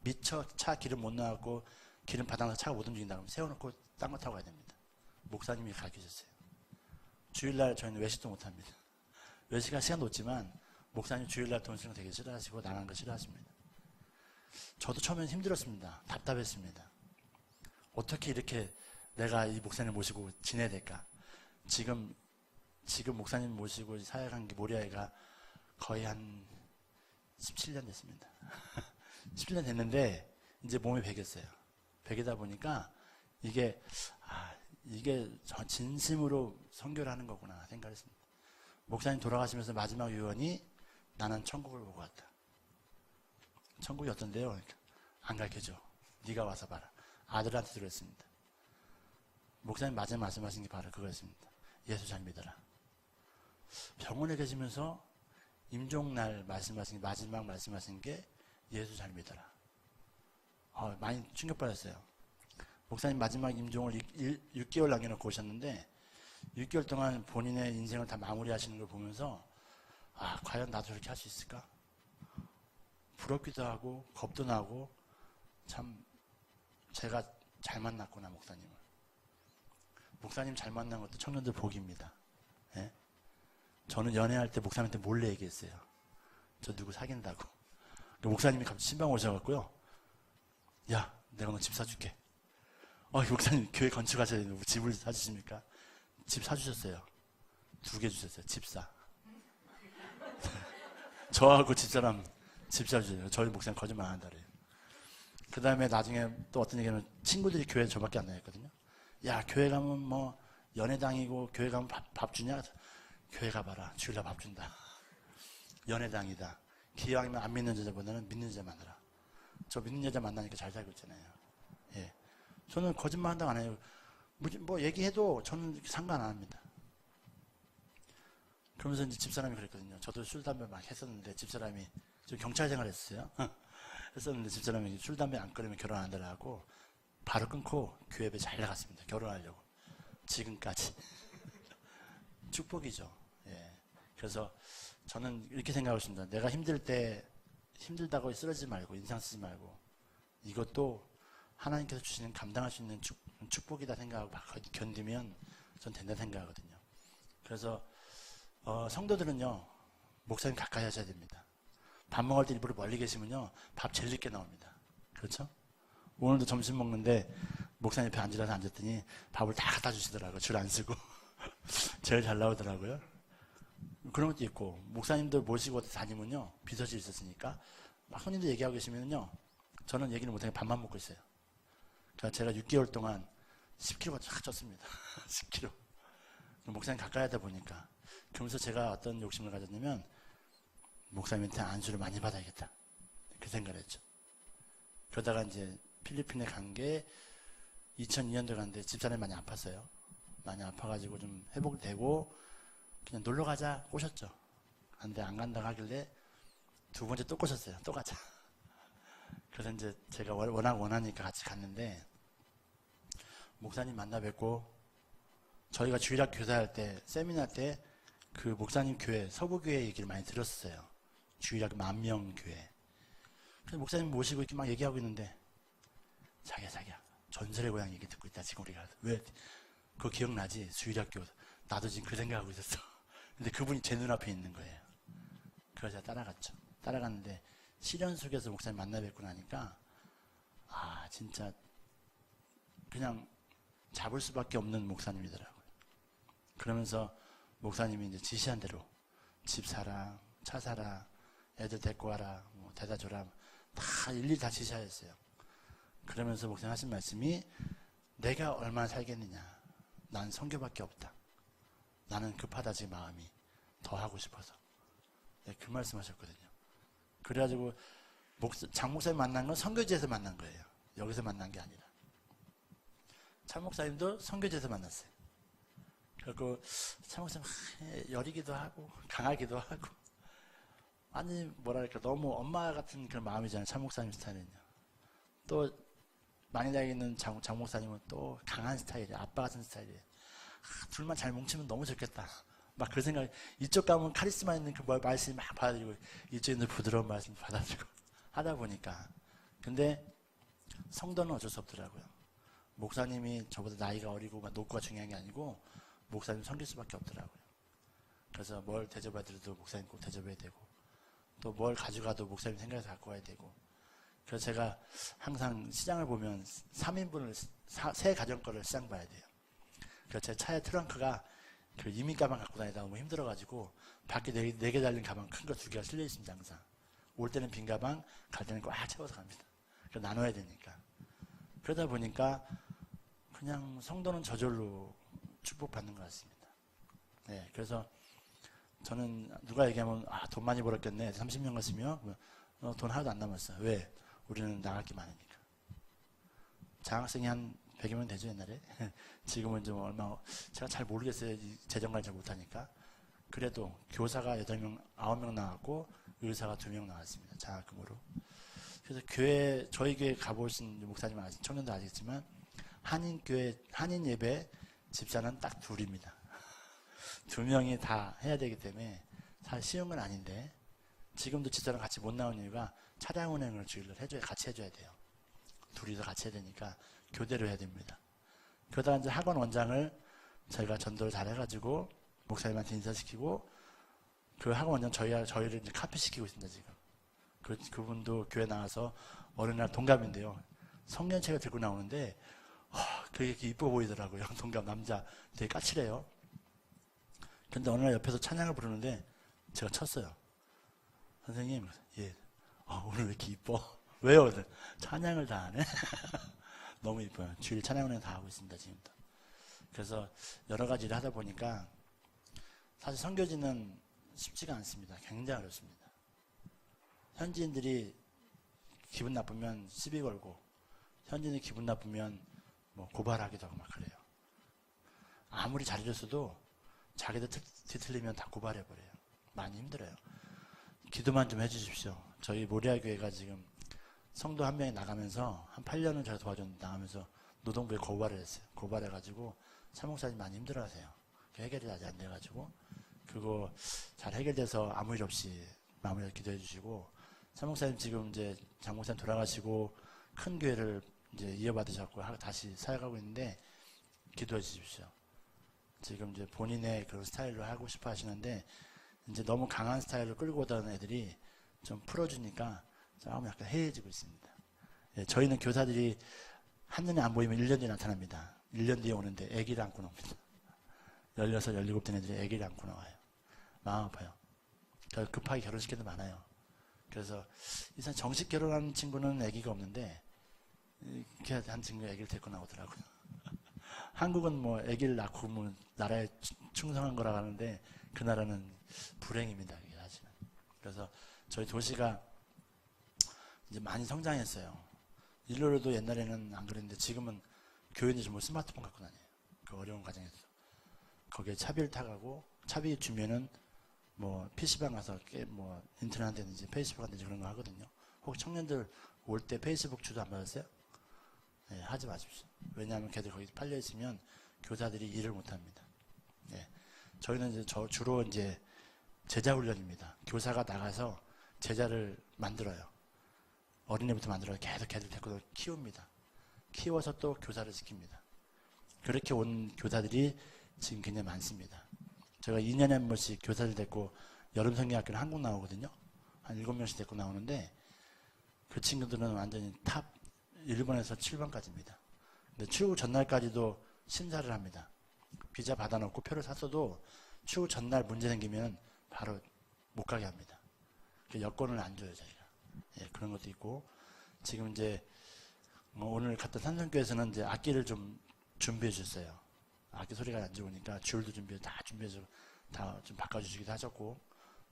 미처 차 기름 못 나왔고 기름 바닥에서 차가 못 움직인다 그러면 세워놓고 딴 거 타고 가야 됩니다. 목사님이 가르쳐주셨어요. 주일날 저희는 외식도 못합니다. 외식할 시간도 없지만 목사님 주일날 돈 쓰는 거 되게 싫어하시고 나가는 거 싫어하십니다. 저도 처음엔 힘들었습니다. 답답했습니다. 어떻게 이렇게 내가 이 목사님 모시고 지내야 될까? 지금 목사님 모시고 사역한 게 모리아이가 거의 한 17년 됐습니다. 17년 됐는데 이제 몸이 배겼어요. 배기다 보니까 이게 저 진심으로 선교를 하는 거구나 생각했습니다. 목사님 돌아가시면서 마지막 유언이 나는 천국을 보고 왔다. 천국이 어떤데요? 그러니까 안 가르쳐줘. 네가 와서 봐라. 아들한테 들었습니다. 목사님 마지막 말씀하신 게 바로 그거였습니다. 예수 잘 믿어라. 병원에 계시면서 임종날 말씀하신 마지막 말씀하신 게 예수 잘 믿어라. 많이 충격받았어요. 목사님 마지막 임종을 6개월 남겨놓고 오셨는데 6개월 동안 본인의 인생을 다 마무리하시는 걸 보면서 과연 나도 저렇게 할 수 있을까? 부럽기도 하고 겁도 나고 참 제가 잘 만났구나 목사님을. 목사님 잘 만난 것도 청년들 복입니다. 예? 저는 연애할 때 목사님한테 몰래 얘기했어요. 저 누구 사귄다고. 목사님이 갑자기 신방 오셔갖고요. 야, 내가 너 집 사줄게. 목사님 교회 건축하셔야 되는데 집을 사주십니까? 집 사주셨어요. 2개 주셨어요. 집사. 저하고 집사람 집 사주세요. 저희 목사님 거짓말 안 한다 그래요. 그 다음에 나중에 또 어떤 얘기하면 친구들이 교회 저밖에 안 나왔거든요. 야, 교회 가면 뭐 연회당이고 교회 가면 밥 주냐? 교회 가봐라. 주일날 밥 준다. 연회당이다. 기왕이면 안 믿는 여자보다는 믿는 여자 만나라. 저 믿는 여자 만나니까 잘 살고 있잖아요. 예. 저는 거짓말 한다고 안 해요. 뭐 얘기해도 저는 상관 안 합니다. 그러면서 이제 집사람이 그랬거든요. 저도 술, 담배 막 했었는데 집사람이 저 경찰 생활 했어요. 했었는데 집사람이 술, 담배 안 끊으면 결혼 안 하더라고. 바로 끊고 교회에 잘 나갔습니다. 결혼하려고. 지금까지. 축복이죠. 예. 그래서 저는 이렇게 생각하고 있습니다. 내가 힘들 때 힘들다고 쓰러지지 말고 인상 쓰지 말고 이것도 하나님께서 주시는 감당할 수 있는 축복이다 생각하고 견디면 전 된다 생각하거든요. 그래서 성도들은요 목사님 가까이 하셔야 됩니다. 밥 먹을 때 일부러 멀리 계시면요 밥 제일 늦게 나옵니다. 그렇죠? 오늘도 점심 먹는데 목사님 옆에 앉으라서 앉았더니 밥을 다 갖다 주시더라고요. 줄 안 쓰고 제일 잘 나오더라고요. 그런 것도 있고 목사님들 모시고 다니면요 비서실 있었으니까 막 손님들 얘기하고 계시면요 저는 얘기를 못하게 밥만 먹고 있어요. 그러니까 제가 6개월 동안 10kg가 쫙 쪘습니다. 10kg. 목사님 가까이 하다 보니까 그러면서 제가 어떤 욕심을 가졌냐면 목사님한테 안수를 많이 받아야겠다. 그 생각을 했죠. 그러다가 이제 필리핀에 간 게 2002년도에 갔는데 집사람이 많이 아팠어요. 많이 아파가지고 좀 회복되고 그냥 놀러 가자 꼬셨죠. 근데 안 간다고 하길래 2번째 또 꼬셨어요. 또 가자. 그래서 이제 제가 워낙 원하니까 같이 갔는데 목사님 만나 뵙고 저희가 주일학 교사할 때 세미나 때 그 목사님 교회 서부교회 얘기를 많이 들었어요. 주일학 10,000명 교회. 그래서 목사님 모시고 이렇게 막 얘기하고 있는데 자기야 전설의 고향 얘기 듣고 있다 지금 우리가. 왜? 그거 기억나지? 주일학교 나도 지금 그 생각하고 있었어. 근데 그분이 제 눈앞에 있는 거예요. 그래서 제가 따라갔죠. 따라갔는데 시련 속에서 목사님 만나 뵙고 나니까 진짜 그냥 잡을 수밖에 없는 목사님이더라고요. 그러면서 목사님이 이제 지시한 대로 집 사라, 차 사라, 애들 데리고 와라, 뭐 대다 줘라 다 일일이 다 지시하였어요. 그러면서 목사님 하신 말씀이 내가 얼마나 살겠느냐. 난 선교밖에 없다. 나는 급하다 지금 마음이. 더 하고 싶어서. 네, 그 말씀 하셨거든요. 그래가지고 장 목사님 만난 건 선교지에서 만난 거예요. 여기서 만난 게 아니라. 차 목사님도 선교지에서 만났어요. 그리고 차 목사님 여리기도 하고 강하기도 하고 아니 뭐랄까 너무 엄마 같은 그런 마음이잖아요. 차 목사님 스타일은요. 또 많이 다니는 장 목사님은 또 강한 스타일이에요. 아빠 같은 스타일이에요. 둘만 잘 뭉치면 너무 좋겠다. 막 그 생각, 이쪽 가면 카리스마 있는 그 말씀이 막 받아들이고, 이쪽에는 부드러운 말씀 받아들이고 하다 보니까. 근데 성도는 어쩔 수 없더라고요. 목사님이 저보다 나이가 어리고 막 노고가 중요한 게 아니고, 목사님 섬길 수밖에 없더라고요. 그래서 뭘 대접해야 돼도 목사님 꼭 대접해야 되고, 또 뭘 가져가도 목사님 생각해서 갖고 와야 되고. 그래서 제가 항상 시장을 보면 3인분을, 세 가정 거를 시장 봐야 돼요. 그래서 제 차에 트렁크가 그 이민 가방 갖고 다니다 너무 힘들어가지고 밖에 4개 달린 가방 큰 거 2개가 실려 있습니다. 항상 올 때는 빈 가방, 갈 때는 꽉 채워서 갑니다. 그래서 나눠야 되니까. 그러다 보니까 그냥 성도는 저절로 축복받는 것 같습니다. 네, 그래서 저는 누가 얘기하면 돈 많이 벌었겠네. 30년 갔으면 돈 하나도 안 남았어. 왜? 우리는 나갈 게 많으니까. 장학생이 한 100여명 되죠, 옛날에? 지금은 좀 얼마, 제가 잘 모르겠어요. 재정관리 잘 못하니까. 그래도 교사가 8명, 9명 나왔고, 의사가 2명 나왔습니다. 장학금으로. 그래서 교회, 저희 교회 가보신 목사님은 청년도 아시겠지만, 한인교회, 한인 예배 집사는 딱 2입니다. 2명이 다 해야 되기 때문에 사실 쉬운 건 아닌데, 지금도 집사랑 같이 못 나온 이유가 차량 운행을 주일날 같이 해줘야 돼요. 둘이서 같이 해야 되니까 교대로 해야 됩니다. 그러다가 이제 학원 원장을 저희가 전도를 잘 해가지고 목사님한테 인사시키고, 그 학원 원장 저희를 이제 카피시키고 있습니다, 지금. 그분도 교회 나와서 어린이날 동갑인데요. 성년책을 들고 나오는데, 그게 이뻐 보이더라고요. 동갑 남자. 되게 까칠해요. 근데 어느 날 옆에서 찬양을 부르는데 제가 쳤어요. 선생님, 예. 오늘 왜 이렇게 이뻐? 왜요? 찬양을 다 하네? 너무 이뻐요. 주일 찬양을 다 하고 있습니다, 지금도. 그래서 여러 가지 일을 하다 보니까 사실 선교지는 쉽지가 않습니다. 굉장히 어렵습니다. 현지인들이 기분 나쁘면 시비 걸고, 현지인이 기분 나쁘면 뭐 고발하기도 하고 막 그래요. 아무리 잘해줬어도 자기들 뒤틀리면 다 고발해버려요. 많이 힘들어요. 기도만 좀 해주십시오. 저희 모리아 교회가 지금 성도 한 명이 나가면서 한 8년을 제가 도와줬는데 나가면서 노동부에 고발을 했어요. 고발해가지고 사목사님 많이 힘들어하세요. 해결이 아직 안 돼가지고 그거 잘 해결돼서 아무 일 없이 마무리 기도해 주시고, 사목사님 지금 이제 장목사님 돌아가시고 큰 교회를 이제 이어받으셨고 다시 사역하고 있는데 기도해 주십시오. 지금 이제 본인의 그런 스타일로 하고 싶어 하시는데 이제 너무 강한 스타일로 끌고 오던 애들이 좀 풀어주니까 조금 약간 해이해지고 있습니다. 예, 저희는 교사들이 한눈에 안 보이면 1년 뒤에 나타납니다. 1년 뒤에 오는데 아기를 안고 나옵니다. 16, 17 된 애들이 아기를 안고 나와요. 마음 아파요. 급하게 결혼시키는 데 많아요. 그래서 이상 정식 결혼한 친구는 아기가 없는데 이렇게 한 친구가 아기를 데리고 나오더라고요. 한국은 뭐 아기를 낳고 뭐 나라에 충성한 거라고 하는데 그 나라는 불행입니다. 이게 사실은. 그래서 저희 도시가 이제 많이 성장했어요. 일로라도 옛날에는 안 그랬는데 지금은 교인들이 전부 스마트폰 갖고 다녀요. 그 어려운 과정에서. 거기에 차비를 타가고 차비 주면은 뭐 PC방 가서 뭐 인터넷 한다든지 페이스북 한다든지 그런 거 하거든요. 혹시 청년들 올 때 페이스북 주도 안 받았어요? 네, 하지 마십시오. 왜냐하면 걔들 거기 팔려 있으면 교사들이 일을 못 합니다. 네. 저희는 이제 주로 이제 제자 훈련입니다. 교사가 나가서 제자를 만들어요. 어린이부터 만들어요. 계속 걔들 데리고 키웁니다. 키워서 또 교사를 시킵니다. 그렇게 온 교사들이 지금 굉장히 많습니다. 제가 2년에 한 번씩 교사들 데리고 여름 성경학교를 한국 나오거든요. 한 7명씩 데리고 나오는데 그 친구들은 완전히 탑 1번에서 7번까지입니다. 근데 출국 전날까지도 심사를 합니다. 비자 받아놓고 표를 샀어도 출국 전날 문제 생기면 바로 못 가게 합니다. 여권을 안 줘요, 저희가. 예, 그런 것도 있고, 지금 이제 오늘 갔던 산성교에서는 이제 악기를 좀 준비해 주셨어요. 악기 소리가 안 좋으니까 줄도 다 준비해서 다 좀 바꿔주시기도 하셨고,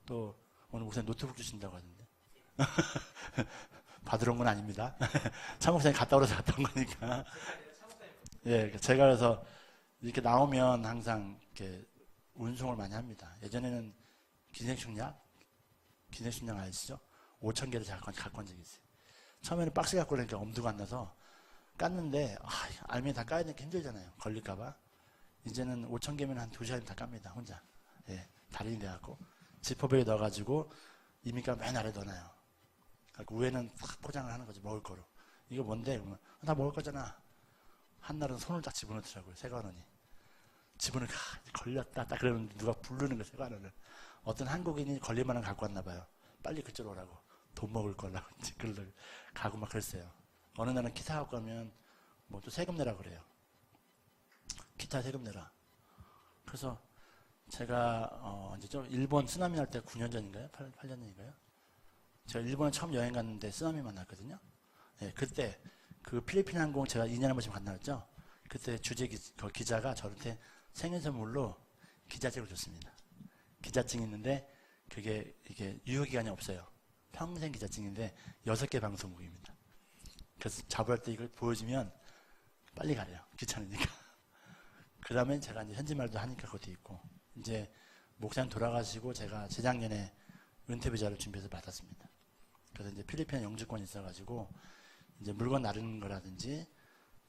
또 오늘 목사님 노트북 주신다고 하던데. 받으러 온 건 아닙니다. 차목사님 갔다 오라서 갔다 온 거니까. 예, 제가 그래서 이렇게 나오면 항상 이렇게 운송을 많이 합니다. 예전에는 기생충약 아시죠? 5,000개를 제가 갖고 온 적이 있어요. 처음에는 박스 갖고 오니까 엄두가 안 나서 깠는데, 알맹이 다 까야 되니까 힘들잖아요. 걸릴까봐. 이제는 5,000개면 한 2시간이면 다 깝니다, 혼자. 예, 달인이 돼갖고 지퍼백에 넣어가지고 이민가 맨 아래 넣어놔요. 그러니까 위에는 탁 포장을 하는 거지, 먹을 거로. 이거 뭔데? 그러면 나 먹을 거잖아. 한날은 손을 딱 집어넣더라고요. 세관원이. 집어넣으니까 걸렸다. 딱 그러면 누가 부르는 거, 세관원을. 어떤 한국인이 걸릴만한 갖고 왔나 봐요. 빨리 그쪽으로 오라고. 돈 먹을 거라고. 그걸 가고 막 그랬어요. 어느 날은 기타 갖고 가면 뭐 또 세금 내라 그래요. 기타 세금 내라. 그래서 제가 이제 좀 일본 쓰나미 날 때 9년 전인가요? 8년 전인가요? 제가 일본에 처음 여행 갔는데 쓰나미 만났거든요. 예, 그때 그 필리핀 항공 제가 2년에 한 번씩 만났죠. 그때 기자가 저한테 생일 선물로 기자증을 줬습니다. 기자증이 있는데 그게 이게 유효기간이 없어요. 평생 기자증인데 6개 방송국입니다. 그래서 잡을 때 이걸 보여주면 빨리 가래요. 귀찮으니까. 그 다음에 제가 이제 현지말도 하니까 그것도 있고, 이제 목사님 돌아가시고 제가 재작년에 은퇴비자를 준비해서 받았습니다. 그래서 이제 필리핀 영주권이 있어가지고 이제 물건 나르는 거라든지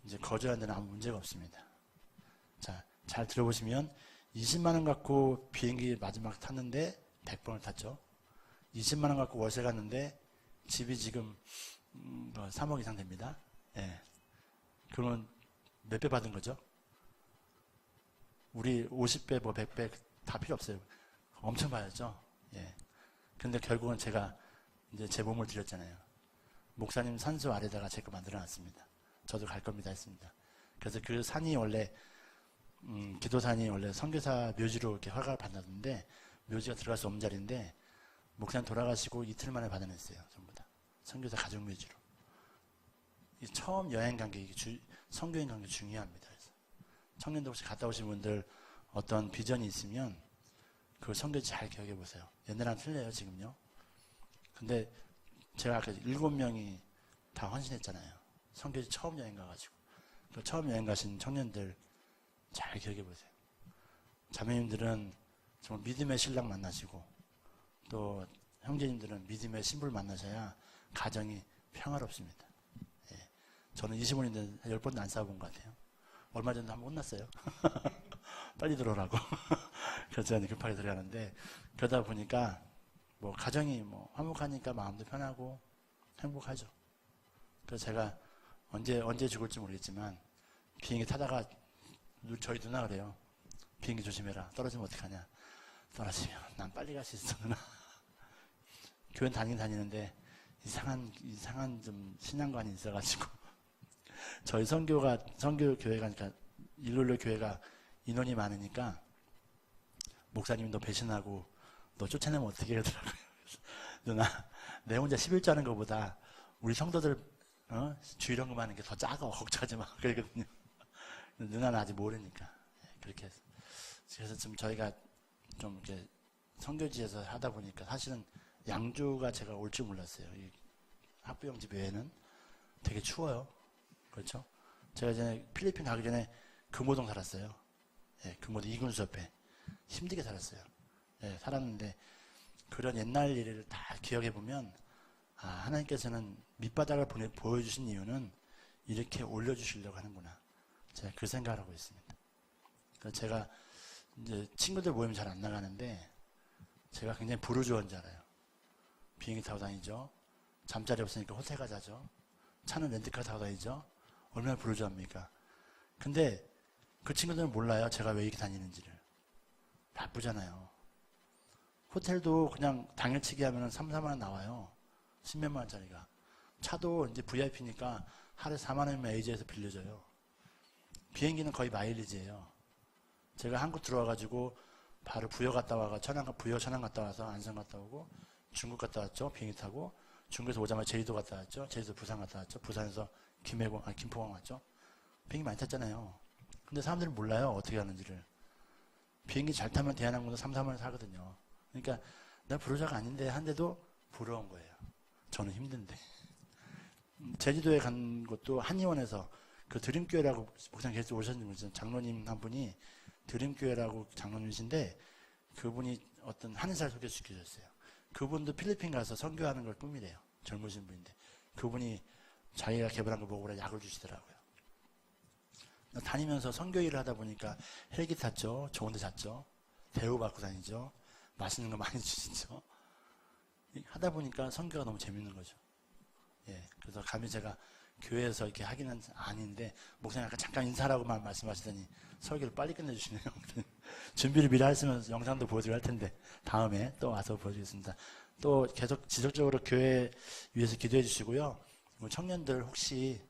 이제 거주하는 데는 아무 문제가 없습니다. 자, 잘 들어보시면 20만 원 갖고 비행기 마지막 탔는데 100번을 탔죠. 20만 원 갖고 월세 갔는데 집이 지금 3억 이상 됩니다. 예. 그러면 몇 배 받은 거죠? 우리 50배, 뭐 100배 다 필요 없어요. 엄청 받았죠. 예. 근데 결국은 제가 이제 제 몸을 드렸잖아요. 목사님 산소 아래다가 제 거 만들어 놨습니다. 저도 갈 겁니다 했습니다. 그래서 그 산이 원래 기도산이 원래 선교사 묘지로 이렇게 허가를 받았는데 묘지가 들어갈 수 없는 자리인데 목사님 돌아가시고 이틀 만에 받아냈어요. 전부 다. 선교사 가족 묘지로. 이 처음 여행 간 게 선교행 간 게 중요합니다. 그래서 청년들 혹시 갔다 오신 분들 어떤 비전이 있으면 그 선교지 잘 기억해 보세요. 옛날랑 틀려요 지금요. 근데 제가 아까 7명이 다 헌신했잖아요. 선교지 처음 여행 가가지고. 그 처음 여행 가신 청년들 잘 기억해 보세요. 자매님들은 정말 믿음의 신랑 만나시고 또 형제님들은 믿음의 신부를 만나셔야 가정이 평화롭습니다. 예. 저는 25년인데 10번도 안 싸워본 것 같아요. 얼마 전에 한번 혼났어요. 빨리 들어오라고. 그래서 저는 급하게 들어가는데 그러다 보니까 뭐 가정이 뭐 화목하니까 마음도 편하고 행복하죠. 그래서 제가 언제 죽을지 모르겠지만 비행기 타다가 저희 누나 그래요. 비행기 조심해라. 떨어지면 어떡하냐. 떨어지면 난 빨리 갈 수 있어 누나. 교회 다니는데 이상한 좀 신앙관이 있어가지고 저희 선교교회가 그러니까 일롤로 교회가 인원이 많으니까 목사님이 너 배신하고 너 쫓아내면 어떻게 하더라고요. 누나 내 혼자 11조 하는 것보다 우리 성도들 주일헌금 하는 게 더 작아. 걱정하지 마. 그러거든요. 누나는 아직 모르니까 그렇게 해서 그래서 좀 저희가 좀 이렇게 선교지에서 하다 보니까 사실은 양주가 제가 올 줄 몰랐어요. 이 학부형집 외에는 되게 추워요. 그렇죠? 제가 전에 필리핀 가기 전에 금호동 살았어요. 예, 금호동 이군수 옆에 힘들게 살았어요. 예, 살았는데 그런 옛날 일을 다 기억해 보면 하나님께서는 밑바닥을 보여주신 이유는 이렇게 올려주시려고 하는구나. 제가 그 생각을 하고 있습니다. 그러니까 제가 이제 친구들 모이면 잘 안 나가는데 제가 굉장히 부르주어인 줄 알아요. 비행기 타고 다니죠. 잠자리 없으니까 호텔 가자죠. 차는 렌트카 타고 다니죠. 얼마나 부르주어합니까? 근데 그 친구들은 몰라요. 제가 왜 이렇게 다니는지를. 바쁘잖아요. 호텔도 그냥 당일치기 하면 3, 4만 원 나와요. 10몇만 원짜리가. 차도 이제 VIP니까 하루에 4만 원이면 AJ에서 빌려줘요. 비행기는 거의 마일리지예요. 제가 한국 들어와가지고 바로 부여 갔다 와가 부여 천안 갔다 와서 안성 갔다 오고 중국 갔다 왔죠. 비행기 타고 중국에서 오자마자 제주도 갔다 왔죠. 제주도 부산 갔다 왔죠. 부산에서 김포공 왔죠. 비행기 많이 탔잖아요. 근데 사람들은 몰라요. 어떻게 하는지를. 비행기 잘 타면 대한항공도 3, 4만 원 사거든요. 그러니까 나 부르자가 아닌데 한데도 부러운 거예요. 저는 힘든데. 제주도에 간 것도 한의원에서 그 드림교회라고 목사님 계속 오셨는 분이죠. 장로님 한 분이 드림교회라고 장로님이신데 그분이 어떤 한의사를 소개시켜줬어요. 그분도 필리핀 가서 선교하는 걸 꿈이래요. 젊으신 분인데 그분이 자기가 개발한 거 먹으라 약을 주시더라고요. 다니면서 선교 일을 하다 보니까 헬기 탔죠. 좋은 데 잤죠. 대우받고 다니죠. 맛있는 거 많이 주시죠. 하다 보니까 선교가 너무 재밌는 거죠. 예, 그래서 감히 제가 교회에서 이렇게 하기는 아닌데, 목사님 아까 잠깐 인사라고만 말씀하시더니 설교를 빨리 끝내주시네요. 준비를 미리 하시면 영상도 보여드릴 텐데, 다음에 또 와서 보여드리겠습니다. 또 계속 지속적으로 교회 위해서 기도해 주시고요. 뭐 청년들 혹시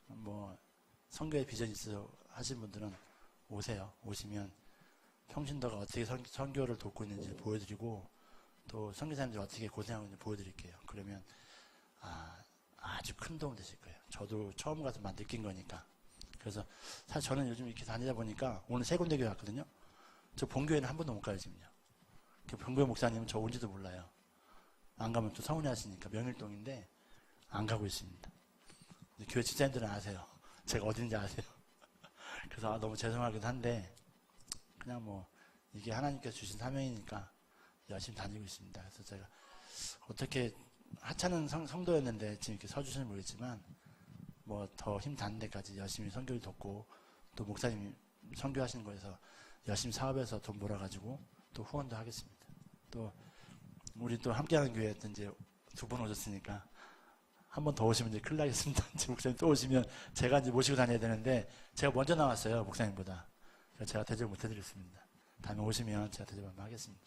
뭐 선교의 비전이 있어 하신 분들은 오세요. 오시면 평신도가 어떻게 선교를 돕고 있는지 보여드리고, 또 선교사님들이 어떻게 고생하고 있는지 보여드릴게요. 그러면 아주 큰 도움 되실 거예요. 저도 처음 가서 느낀 거니까. 그래서 사실 저는 요즘 이렇게 다니다 보니까 오늘 세 군데 교회 갔거든요. 저 본교회는 한 번도 못 가요, 지금요. 그 본교회 목사님은 저 온지도 몰라요. 안 가면 또 서운해 하시니까. 명일동인데 안 가고 있습니다. 교회 집사님들은 아세요. 제가 어딘지 아세요. 그래서 너무 죄송하기도 한데, 그냥 뭐 이게 하나님께서 주신 사명이니까 열심히 다니고 있습니다. 그래서 제가 어떻게 하찮은 성도였는데 지금 이렇게 서주시는 모르겠지만, 뭐 더 힘 닿는 데까지 열심히 선교를 돕고, 또 목사님이 선교하시는 거에서 열심히 사업해서 돈 벌어가지고 또 후원도 하겠습니다. 또 우리 또 함께하는 교회에 이제 2번 오셨으니까 한 번 더 오시면 이제 큰일 나겠습니다. 이제 목사님 또 오시면 제가 이제 모시고 다녀야 되는데, 제가 먼저 나왔어요, 목사님보다. 그래서 제가 대접 못 해드렸습니다. 다음에 오시면 제가 대접 한번 하겠습니다.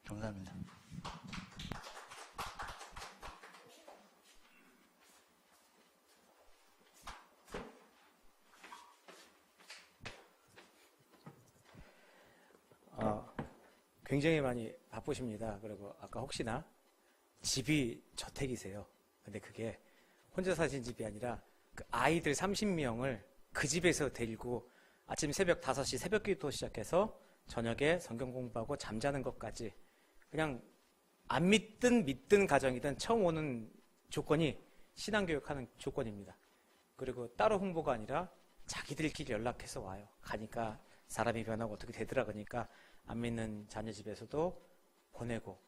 감사합니다.
굉장히 많이 바쁘십니다. 그리고 아까 혹시나 집이 저택이세요. 근데 그게 혼자 사신 집이 아니라 그 아이들 30명을 그 집에서 데리고 아침 새벽 5시 새벽 기도 시작해서 저녁에 성경 공부하고 잠자는 것까지, 그냥 안 믿든 가정이든 처음 오는 조건이 신앙교육하는 조건입니다. 그리고 따로 홍보가 아니라 자기들끼리 연락해서 와요. 가니까 사람이 변하고 어떻게 되더라. 그러니까 안 믿는 자녀 집에서도 보내고,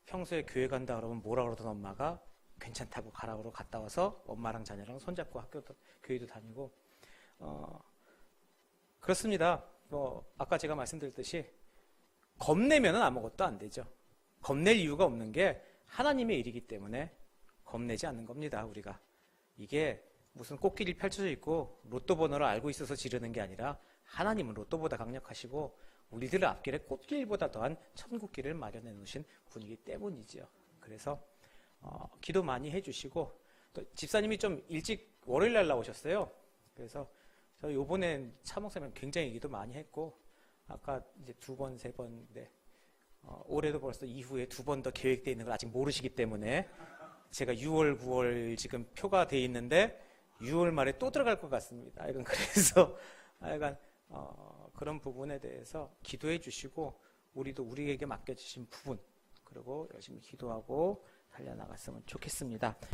평소에 교회 간다 그러면 뭐라 그러던 엄마가 괜찮다고 가라고 갔다 와서 엄마랑 자녀랑 손잡고 학교도 교회도 다니고, 그렇습니다. 뭐 아까 제가 말씀드렸듯이 겁내면은 아무것도 안 되죠. 겁낼 이유가 없는 게 하나님의 일이기 때문에 겁내지 않는 겁니다. 우리가 이게 무슨 꽃길이 펼쳐져 있고 로또 번호를 알고 있어서 지르는 게 아니라, 하나님은 로또보다 강력하시고 우리들의 앞길에 꽃길보다 더한 천국길을 마련해 놓으신 분이기 때문이지요. 그래서 기도 많이 해주시고, 또 집사님이 좀 일찍 월요일날 나오셨어요. 그래서 저 요번엔 차목사님 굉장히 기도 많이 했고, 아까 이제 2번, 3번, 네. 올해도 벌써 이후에 2번 더 계획되어 있는 걸 아직 모르시기 때문에, 제가 6월, 9월 지금 표가 돼 있는데 6월 말에 또 들어갈 것 같습니다. 그래서 약간 그런 부분에 대해서 기도해 주시고, 우리도 우리에게 맡겨주신 부분, 그리고 열심히 기도하고 달려나갔으면 좋겠습니다.